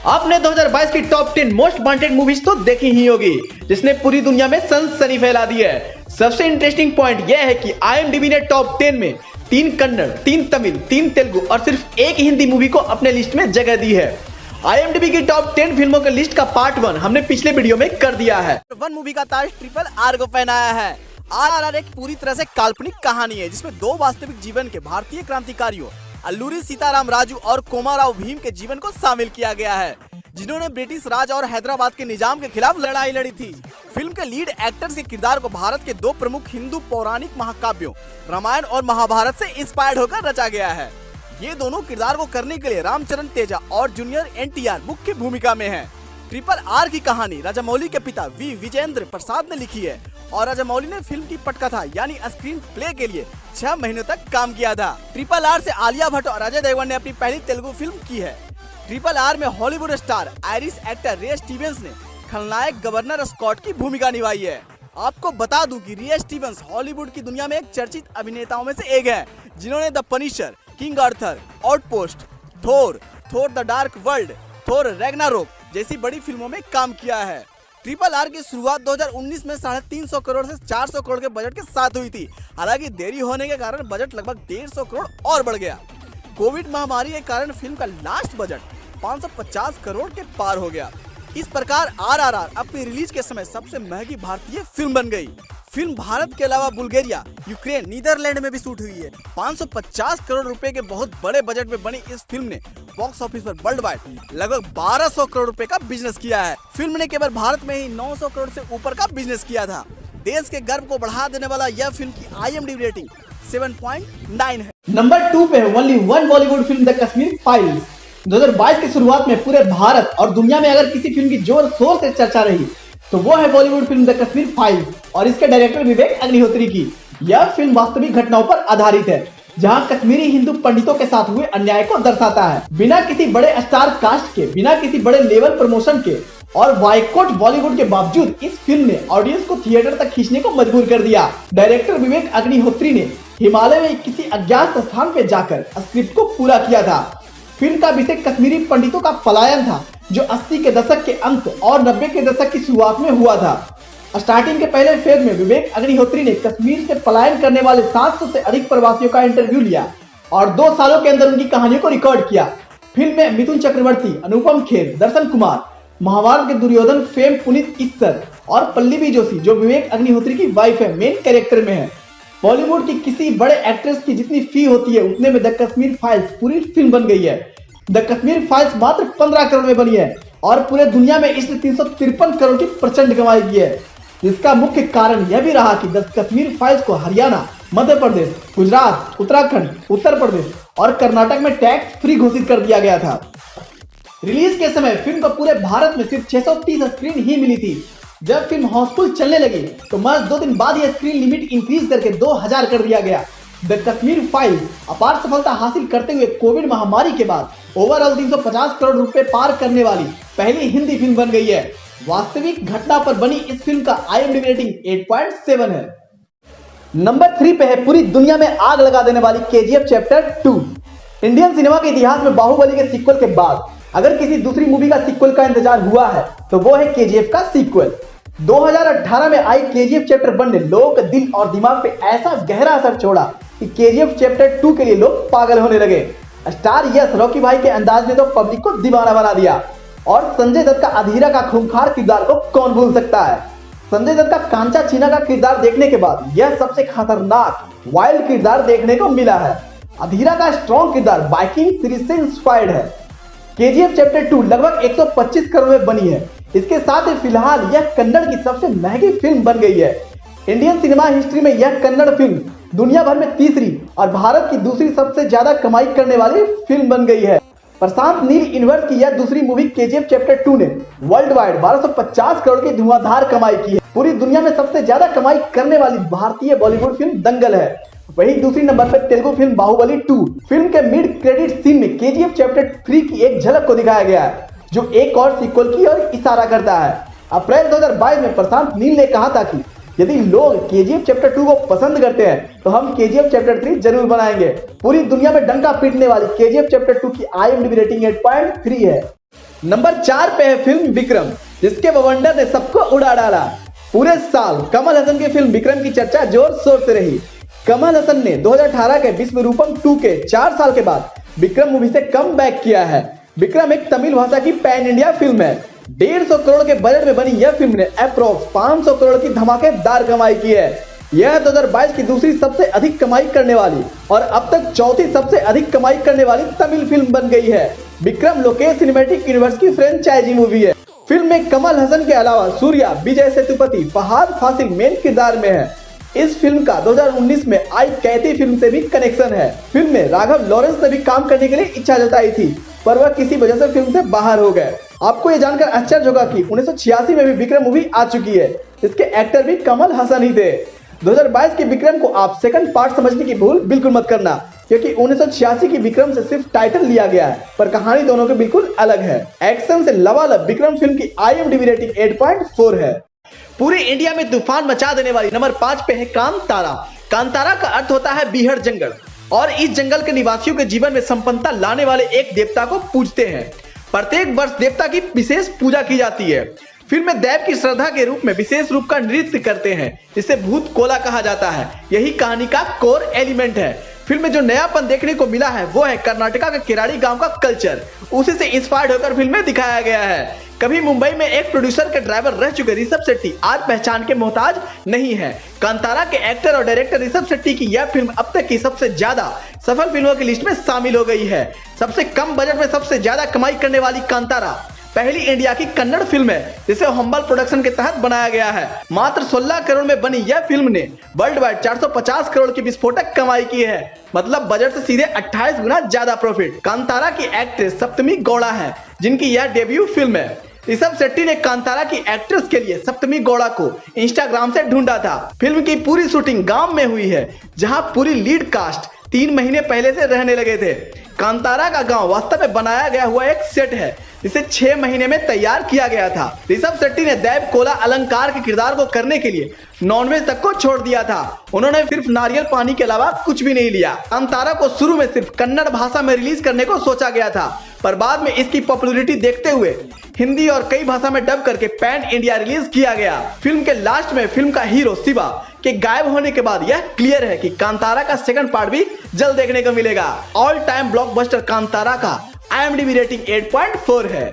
आपने 2022 की top 10 most wanted movies तो देखी ही होगी, जिसने पूरी दुनिया में सनसनी फैला दी है। सबसे इंटरेस्टिंग पॉइंट यह है कि IMDb ने टॉप 10 में 3 कन्नड़, 3 तमिल, 3 तेलुगु और सिर्फ एक हिंदी मूवी को अपने लिस्ट में जगह दी है। IMDb की टॉप 10 फिल्मों के लिस्ट का पार्ट 1 हमने पिछले वीडियो में कर दिया है। वन मूवी का ताज RRR को पहनाया है। RRR एक पूरी तरह से काल्पनिक कहानी है, जिसमें 2 वास्तविक जीवन के भारतीय क्रांतिकारियों अल्लूरी सीताराम राजू और कोमाराव भीम के जीवन को शामिल किया गया है, जिन्होंने ब्रिटिश राज और हैदराबाद के निजाम के खिलाफ लड़ाई लड़ी थी। फिल्म के लीड एक्टर्स के किरदार को भारत के 2 प्रमुख हिंदू पौराणिक महाकाव्यों रामायण और महाभारत से इंस्पायर्ड होकर रचा गया है। ये दोनों किरदार को करने के लिए रामचरण तेजा और जूनियर NTR मुख्य भूमिका में हैं। RRR की कहानी राजामौली के पिता V विजेंद्र प्रसाद ने लिखी है और राजामौली ने फिल्म की पटकथा यानी स्क्रीन प्ले के लिए 6 महीनों तक काम किया था। RRR से आलिया भट्ट और अजय देवगन ने अपनी पहली तेलुगु फिल्म की है। RRR में हॉलीवुड स्टार आयरिश एक्टर रे स्टीवेंस ने खलनायक गवर्नर स्कॉट की भूमिका निभाई है। आपको बता दूं कि रे स्टीवेंस हॉलीवुड की दुनिया में एक चर्चित अभिनेताओं में से एक है, जिन्होंने the Punisher, king Arthur, outpost, Thor the dark world, Thor Ragnarok जैसी बड़ी फिल्मों में काम किया है। RRR की शुरुआत 2019 में 350 करोड़ से 400 करोड़ के बजट के साथ हुई थी। हालांकि देरी होने के कारण बजट लगभग 150 करोड़ और बढ़ गया। कोविड महामारी के कारण फिल्म का लास्ट बजट 550 करोड़ के पार हो गया। इस प्रकार RRR अपनी रिलीज के समय सबसे महंगी भारतीय फिल्म बन गई। फिल्म भारत के अलावा बुल्गारिया, यूक्रेन, नीदरलैंड में भी शूट हुई है। 550 करोड़ रुपए के बहुत बड़े बजट में बनी इस फिल्म ने बॉक्स ऑफिस पर वर्ल्ड वाइड लगभग 1200 करोड़ रुपए का बिजनेस किया है। फिल्म ने केवल भारत में ही 900 करोड़ से ऊपर का बिजनेस किया था। देश के गर्व को बढ़ा देने वाला यह फिल्म की IMDb रेटिंग 7.9 है। नंबर 2 पे only one Bollywood film the Kashmir files. 2022 की शुरुआत में पूरे भारत और दुनिया में अगर किसी फिल्म की जोर शोर से चर्चा रही तो वो है Bollywood film the Kashmir files और इसके डायरेक्टर विवेक अग्निहोत्री की। यह फिल्म वास्तविक घटनाओं पर आधारित है, जहां कश्मीरी हिंदू पंडितों के साथ हुए अन्याय को दर्शाता है। बिना किसी बड़े स्टार कास्ट के, बिना किसी बड़े लेवल प्रमोशन के और बाइकॉट बॉलीवुड के बावजूद इस फिल्म ने ऑडियंस को थिएटर तक खींचने को मजबूर कर दिया। डायरेक्टर विवेक अग्निहोत्री ने हिमालय में किसी अज्ञात स्थान पे जाकर स्क्रिप्ट को पूरा किया था। फिल्म का विषय कश्मीरी पंडितों का पलायन था, जो 80 के दशक के अंत और 90 के दशक की शुरुआत में हुआ था। स्टार्टिंग के पहले फेज में विवेक अग्निहोत्री ने कश्मीर से पलायन करने वाले 700 से अधिक प्रवासियों का इंटरव्यू लिया और 2 सालों के अंदर उनकी कहानियों को रिकॉर्ड किया। फिल्म में मिथुन चक्रवर्ती, अनुपम खेर, दर्शन कुमार, महाभारत के दुर्योधन फेम पुनीत इस्सर और पल्लवी जोशी, जो विवेक अग्निहोत्री की वाइफ है, मेन कैरेक्टर में है। बॉलीवुड की किसी बड़े एक्ट्रेस की जितनी फी होती है उतने में द कश्मीर फाइल्स पूरी फिल्म बन गई है। द कश्मीर फाइल्स मात्र 15 करोड़ में बनी है और पूरे दुनिया में इसने 353 करोड़ की प्रचंड कमाई की है। इसका मुख्य कारण यह भी रहा कि द कश्मीर फाइल्स को हरियाणा, मध्य प्रदेश, गुजरात, उत्तराखंड, उत्तर प्रदेश और कर्नाटक में टैक्स फ्री घोषित कर दिया गया था। रिलीज के समय फिल्म को पूरे भारत में सिर्फ 630 स्क्रीन ही मिली थी। जब फिल्म हाउसफुल चलने लगी तो महज 2 दिन बाद यह स्क्रीन लिमिट इंक्रीज करके 2000 कर दिया गया। द कश्मीर फाइल्स अपार सफलता हासिल करते हुए कोविड महामारी के बाद ओवरऑल 350 करोड़ रुपए पार करने वाली पहली हिंदी फिल्म बन गई है। वास्तविक घटना पर बनी इस फिल्म का IMDb रेटिंग 8.7 है। नंबर 3 पे है पूरी दुनिया में आग लगा देने वाली KGF चैप्टर 2। इंडियन सिनेमा के इतिहास में बाहुबली के सीक्वल के बाद अगर किसी दूसरी मूवी का सीक्वल का इंतजार हुआ है तो वो है KGF का सीक्वल। 2018 में आई KGF चैप्टर 1 ने लोगों के दिल और दिमाग पे ऐसा गहरा असर छोड़ा कि KGF चैप्टर 2 के लिए लोग पागल होने लगे। स्टार यश रॉकी भाई के अंदाज ने तो पब्लिक को दीवाना बना दिया और संजय दत्त का अधीरा का खूंखार किरदार को कौन भूल सकता है। संजय दत्त का कांचा चीना का किरदार देखने के बाद यह सबसे खतरनाक वाइल्ड किरदार देखने को मिला है। अधीरा का स्ट्रॉन्ग किरदार बाइकिंग सीरीज से इंस्पायर्ड है। KGF चैप्टर 2 लगभग 125 करोड़ में बनी है। इसके साथ ही फिलहाल यह कन्नड़ की सबसे महंगी फिल्म बन गई है। इंडियन सिनेमा हिस्ट्री में यह कन्नड़ फिल्म दुनिया भर में तीसरी और भारत की दूसरी सबसे ज्यादा कमाई करने वाली फिल्म बन गई है। प्रशांत नील यूनिवर्स की यह दूसरी मूवी KGF चैप्टर 2 ने वर्ल्ड वाइड 1250 करोड़ की धुआंधार कमाई की है। पूरी दुनिया में सबसे ज्यादा कमाई करने वाली भारतीय बॉलीवुड फिल्म दंगल है। वहीं दूसरी नंबर पर तेलुगु फिल्म बाहुबली 2। फिल्म के मिड क्रेडिट सीन में KGF चैप्टर 3 की एक झलक को दिखाया गया है, जो एक और सीक्वल की ओर इशारा करता है। अप्रैल 2022 में प्रशांत नील ने कहा था कि यदि लोग KGF चैप्टर 2 को पसंद करते हैं तो हम KGF चैप्टर 3 जरूर बनाएंगे। पूरी दुनिया में डंका पीटने वाली KGF चैप्टर 2 की IMDb रेटिंग 8.3 है। नंबर 4 पे है फिल्म विक्रम, जिसके बवंडर ने सबको उड़ा डाला। पूरे साल कमल हसन की फिल्म विक्रम की चर्चा जोर शोर से रही। कमल हसन ने 2018 के विश्वरूपम 2 के 4 साल के बाद विक्रम मूवी से कम बैक किया है। विक्रम एक तमिल भाषा की पैन इंडिया फिल्म है। 150 करोड़ के बजट में बनी यह फिल्म ने अप्रोक्स 500 करोड़ की धमाकेदार कमाई की है। यह 2022 की दूसरी सबसे अधिक कमाई करने वाली और अब तक चौथी सबसे अधिक कमाई करने वाली तमिल फिल्म बन गई है। विक्रम लोकेश सिनेमैटिक यूनिवर्स की फ्रेंचाइजी मूवी है। फिल्म में कमल हसन के अलावा सूर्या, विजय सेतुपति, फहाद फासिल मेन किरदार में है। इस फिल्म का 2019 में आई कैथी फिल्म से भी कनेक्शन है। फिल्म में राघव लॉरेंस ने भी काम करने के लिए इच्छा जताई थी, पर वह किसी वजह से फिल्म से बाहर हो गए। आपको यह जानकर आश्चर्य होगा कि 1986 में भी विक्रम मूवी आ चुकी है। इसके एक्टर भी कमल हसन ही थे। 2022 के विक्रम को आप सेकंड पार्ट समझने की भूल बिल्कुल मत करना, क्योंकि 1986 की विक्रम से सिर्फ टाइटल लिया गया है, पर कहानी दोनों की बिल्कुल अलग है। एक्शन से लबालब विक्रम फिल्म की IMDb रेटिंग 8.4 है। पूरे इंडिया में तूफान मचा देने वाली नंबर 5 पे है कांतारा। कांतारा का अर्थ होता है बीहड़ जंगल, और इस जंगल के निवासियों के जीवन में संपन्नता लाने वाले एक देवता को पूजते हैं। प्रत्येक वर्ष देवता की विशेष पूजा की जाती है। फिल्म में देव की श्रद्धा के रूप में विशेष रूप का नृत्य करते हैं, जिसे भूत कोला कहा जाता है। यही कहानी का कोर एलिमेंट है। फिल्म में जो नयापन देखने को मिला है वो है कर्नाटका के किराड़ी गांव का कल्चर। उसी से इंस्पायर्ड होकर फिल्म में दिखाया गया है। कभी मुंबई में एक प्रोड्यूसर के ड्राइवर रह चुके ऋषभ शेट्टी आज पहचान के मोहताज नहीं है। कांतारा के एक्टर और डायरेक्टर ऋषभ शेट्टी की यह फिल्म अब तक की सबसे ज्यादा सफल फिल्मों की लिस्ट में शामिल हो गई है। सबसे कम बजट में सबसे ज्यादा कमाई करने वाली कांतारा पहली इंडिया की कन्नड़ फिल्म है, जिसे हम्बल प्रोडक्शन के तहत बनाया गया है। मात्र 16 करोड़ में बनी यह फिल्म ने वर्ल्ड वाइड 450 करोड़ की विस्फोटक कमाई की है, मतलब बजट से सीधे 28 गुना ज्यादा प्रॉफिट। कांतारा की एक्ट्रेस सप्तमी गौड़ा है, जिनकी यह डेब्यू फिल्म है। ऋषभ शेट्टी ने कांतारा की एक्ट्रेस के लिए सप्तमी गौड़ा को इंस्टाग्राम से ढूंढा था। फिल्म की पूरी शूटिंग गांव में हुई है, जहां पूरी लीड कास्ट 3 महीने पहले से रहने लगे थे। कांतारा का गांव वास्तव में बनाया गया हुआ एक सेट है, जिसे 6 महीने में तैयार किया गया था। ऋषभ शेट्टी ने देव कोला अलंकार के किरदार को करने के लिए नॉनवेज तक को छोड़ दिया था। उन्होंने सिर्फ नारियल पानी के अलावा कुछ भी नहीं लिया। कांतारा को शुरू में सिर्फ कन्नड़ भाषा में रिलीज करने को सोचा गया था, पर बाद में इसकी पॉपुलैरिटी देखते हुए हिंदी और कई भाषा में डब करके पैन इंडिया रिलीज किया गया। फिल्म के लास्ट में फिल्म का हीरो शिवा के गायब होने के बाद यह क्लियर है कि कांतारा का सेकंड पार्ट भी जल्द देखने को मिलेगा। ऑल टाइम ब्लॉकबस्टर कांतारा का IMDb रेटिंग 8.4 है।